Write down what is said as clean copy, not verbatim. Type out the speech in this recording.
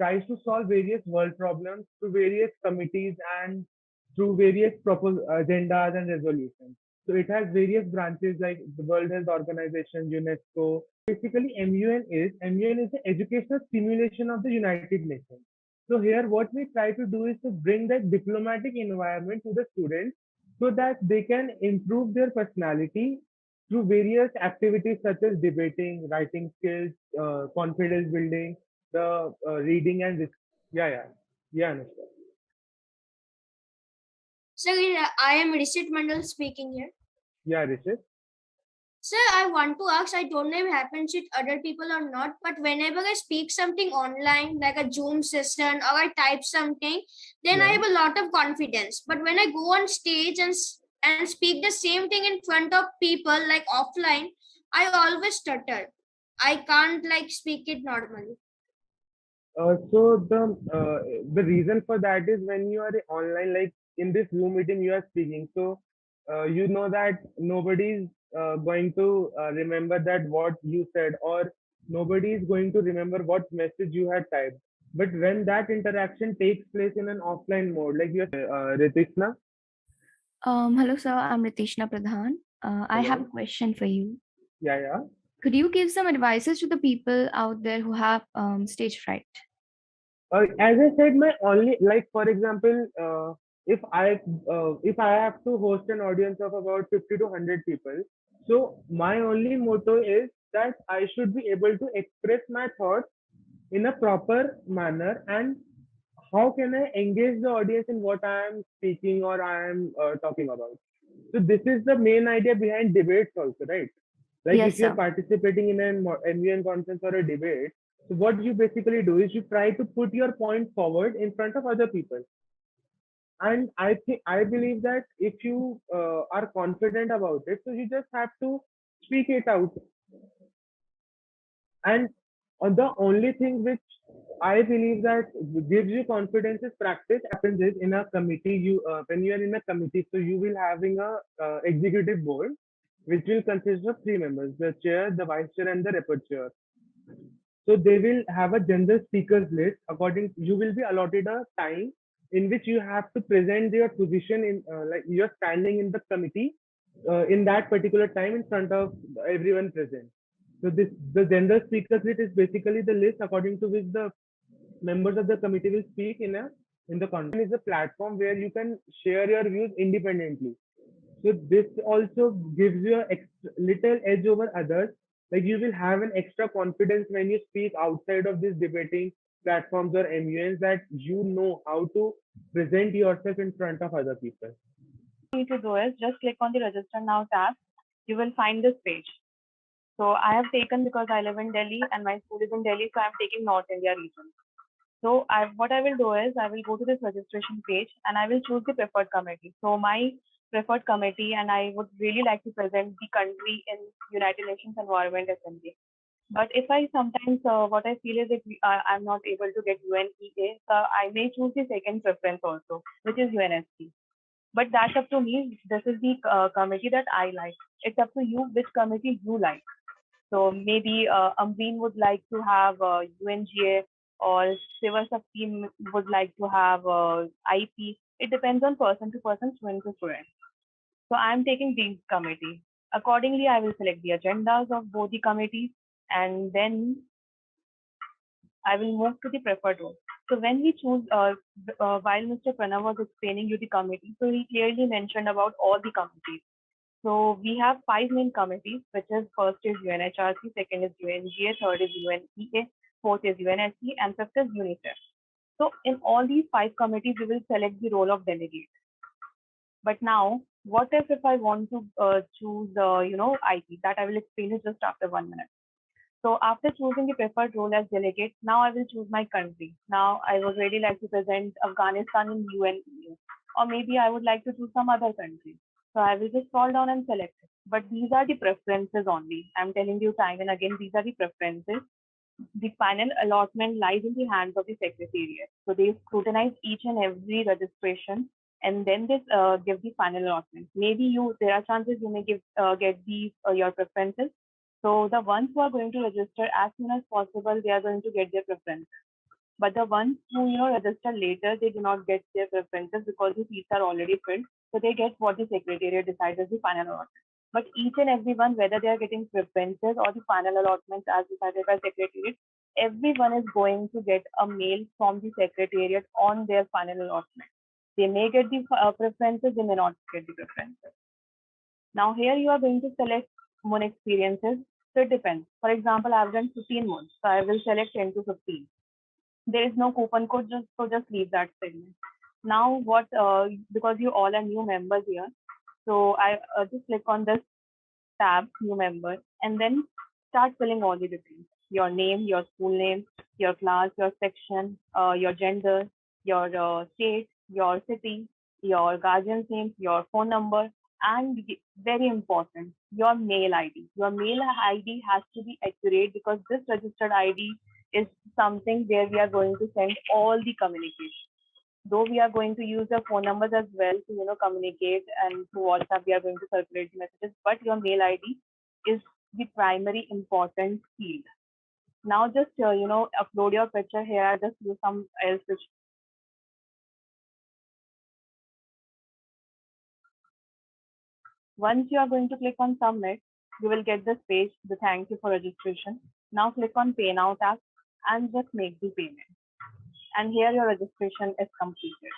tries to solve various world problems through various committees and through various agendas and resolutions. So it has various branches like the World Health Organization, UNESCO. Basically, MUN is the educational simulation of the United Nations. So here, what we try to do is to bring that diplomatic environment to the students so that they can improve their personality through various activities such as debating, writing skills, confidence building, the reading and yeah, yeah, yeah, Anushka. Sir, I am Rishit Mandal speaking here. Yeah, Rishit. Sir, I want to ask, I don't know if it happens with other people or not, but whenever I speak something online, like a Zoom session, or I type something, then I have a lot of confidence. But when I go on stage and speak the same thing in front of people, like offline, I always stutter. I can't like speak it normally. So the reason for that is when you are online, like in this Zoom meeting, you are speaking. So you know that nobody's going to remember that what you said, or nobody is going to remember what message you had typed. But when that interaction takes place in an offline mode, like you're Ritishna. Hello, sir. I'm Ritishna Pradhan. I have a question for you. Yeah, yeah. Could you give some advices to the people out there who have stage fright? As I said, my only like for example, if I have to host an audience of about 50 to 100 people, so my only motto is that I should be able to express my thoughts in a proper manner, and how can I engage the audience in what I am speaking or I am talking about. So this is the main idea behind debates also, right? Like Yes, if you're sir. participating in an MUN conference or a debate, so what you basically do is you try to put your point forward in front of other people. And I believe that if you are confident about it, so you just have to speak it out. And the only thing which I believe that gives you confidence is practice. Happens is in a committee, you when you are in a committee, so you will having a executive board which will consist of three members: the chair, the vice chair, and the rapporteur. So they will have a general speakers list. According, you will be allotted a time in which you have to present your position in like you're standing in the committee in that particular time in front of everyone present. So this the general speakers list is basically the list according to which the members of the committee will speak in the conference. Is a platform where you can share your views independently. So this also gives you a little edge over others. Like you will have an extra confidence when you speak outside of these debating platforms or MUNs, that you know how to present yourself in front of other people. What you need to do is just click on the register now tab. You will find this page. So I have taken, because I live in Delhi and my school is in Delhi, so I'm taking North India region. So what I will do is I will go to this registration page and I will choose the preferred committee. So my preferred committee, and I would really like to present the country in United Nations Environment Assembly. But if I sometimes, what I feel is if I'm not able to get UNEA, I may choose the second preference also, which is UNSC. But that's up to me. This is the committee that I like. It's up to you which committee you like. So maybe Amreen would like to have UNGA, or Siva team would like to have IP. It depends on person to person, student to student. So I'm taking these committees. Accordingly, I will select the agendas of both the committees, and then I will move to the preferred role. So when we choose, while Mr. Pranav was explaining you the committee, so he clearly mentioned about all the committees. So we have 5 main committees, which is first is UNHRC, second is UNGA, third is UNEA, fourth is UNSC, and fifth is UNICEF. So in all these 5 committees, we will select the role of delegate. But now, what if I want to choose, IT? That I will explain it just after 1 minute. So after choosing the preferred role as delegate, now I will choose my country. Now I would really like to present Afghanistan in UNEA, or maybe I would like to choose some other country. So I will just scroll down and select it. But these are the preferences only. I'm telling you time and again, these are the preferences. The final allotment lies in the hands of the secretariat. So they scrutinize each and every registration, and then they give the final allotment. Maybe there are chances you may get these your preferences. So the ones who are going to register as soon as possible, they are going to get their preferences. But the ones who register later, they do not get their preferences because the seats are already filled. So they get what the secretariat decides as the final allotment. But each and every one, whether they are getting preferences or the final allotments as decided by secretariat, everyone is going to get a mail from the secretariat on their final allotment. They may get the preferences, they may not get the preferences. Now here you are going to select MUN experiences. So it depends. For example, I've done 15 MUN, so I will select 10 to 15. There is no coupon code, just leave that segment. Now what, because you all are new members here, so I just click on this tab, new member, and then start filling all the details. Your name, your school name, your class, your section, your gender, your state, your city, your guardian's name, your phone number, and very important, your mail ID. Your mail ID has to be accurate because this registered ID is something where we are going to send all the communication. Though we are going to use the phone numbers as well to communicate, and through WhatsApp we are going to circulate the messages, but your mail ID is the primary important field. Now just upload your picture here. Just do some else which once you are going to click on submit, you will get this page, the thank you for registration. Now click on pay now tab and just make the payment. And here your registration is completed.